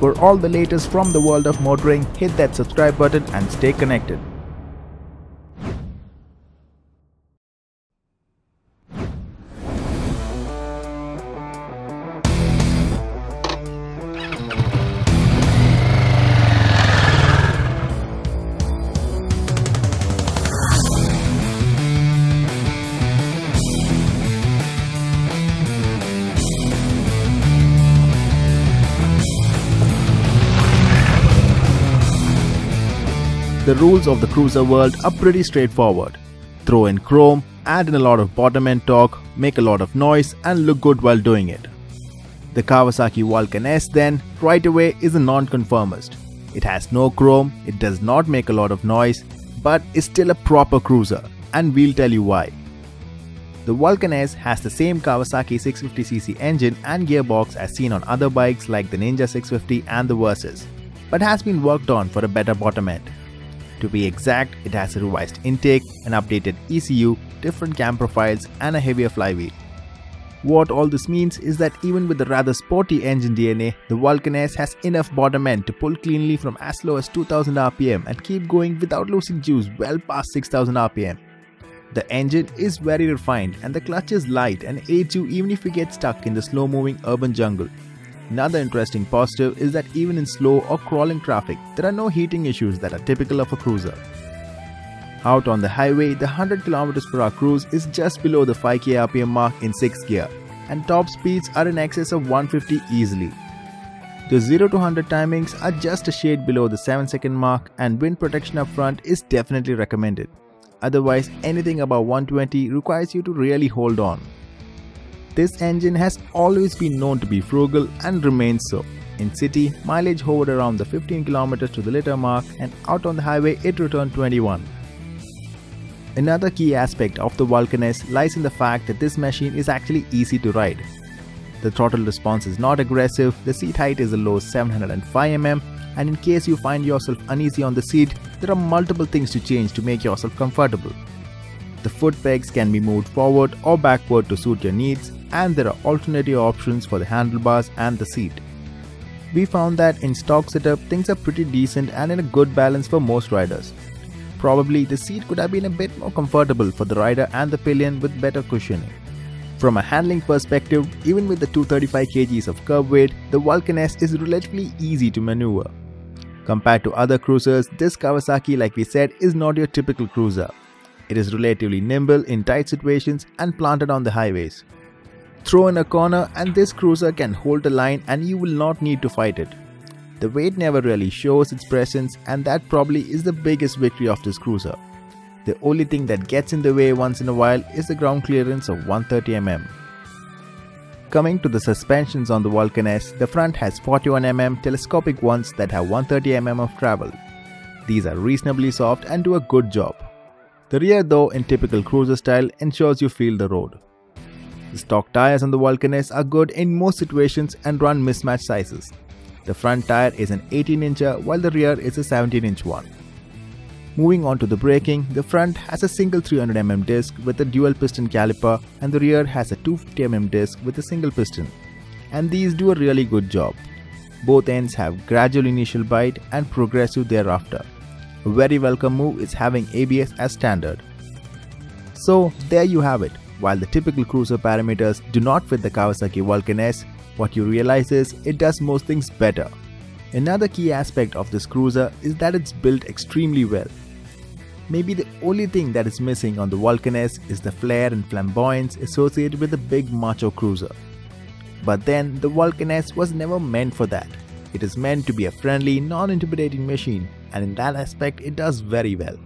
For all the latest from the world of motoring, hit that subscribe button and stay connected. The rules of the cruiser world are pretty straightforward. Throw in chrome, add in a lot of bottom end torque, make a lot of noise and look good while doing it. The Kawasaki Vulcan S then, right away, is a non-conformist. It has no chrome, it does not make a lot of noise, but is still a proper cruiser, and we'll tell you why. The Vulcan S has the same Kawasaki 650cc engine and gearbox as seen on other bikes like the Ninja 650 and the Versys, but has been worked on for a better bottom end. To be exact, it has a revised intake, an updated ECU, different cam profiles and a heavier flywheel. What all this means is that even with the rather sporty engine DNA, the Vulcan S has enough bottom end to pull cleanly from as low as 2000 rpm and keep going without losing juice well past 6000 rpm. The engine is very refined and the clutch is light and aids you even if you get stuck in the slow moving urban jungle. Another interesting positive is that even in slow or crawling traffic, there are no heating issues that are typical of a cruiser. Out on the highway, the 100 km/h cruise is just below the 5k rpm mark in 6th gear, and top speeds are in excess of 150 easily. The 0 to 100 timings are just a shade below the 7-second mark, and wind protection up front is definitely recommended. Otherwise, anything above 120 requires you to really hold on. This engine has always been known to be frugal and remains so. In city, mileage hovered around the 15 km to the liter mark, and out on the highway it returned 21. Another key aspect of the Vulcan S lies in the fact that this machine is actually easy to ride. The throttle response is not aggressive, the seat height is a low 705 mm, and in case you find yourself uneasy on the seat, there are multiple things to change to make yourself comfortable. The foot pegs can be moved forward or backward to suit your needs, and there are alternative options for the handlebars and the seat. We found that in stock setup things are pretty decent and in a good balance for most riders. Probably the seat could have been a bit more comfortable for the rider and the pillion with better cushioning. From a handling perspective, even with the 235 kg of curb weight, the Vulcan S is relatively easy to maneuver. Compared to other cruisers, this Kawasaki, like we said, is not your typical cruiser. It is relatively nimble in tight situations and planted on the highways. Throw in a corner and this cruiser can hold a line and you will not need to fight it. The weight never really shows its presence, and that probably is the biggest victory of this cruiser. The only thing that gets in the way once in a while is the ground clearance of 130 mm. Coming to the suspensions on the Vulcan S, the front has 41 mm telescopic ones that have 130 mm of travel. These are reasonably soft and do a good job. The rear, though, in typical cruiser style, ensures you feel the road. The stock tires on the Vulcan S are good in most situations and run mismatched sizes. The front tire is an 18-incher while the rear is a 17-inch one. Moving on to the braking, the front has a single 300mm disc with a dual piston caliper and the rear has a 250mm disc with a single piston. And these do a really good job. Both ends have gradual initial bite and progressive thereafter. A very welcome move is having ABS as standard. So there you have it. While the typical cruiser parameters do not fit the Kawasaki Vulcan S, what you realize is it does most things better. Another key aspect of this cruiser is that it's built extremely well. Maybe the only thing that is missing on the Vulcan S is the flair and flamboyance associated with the big macho cruiser. But then the Vulcan S was never meant for that. It is meant to be a friendly, non-intimidating machine, and in that aspect it does very well.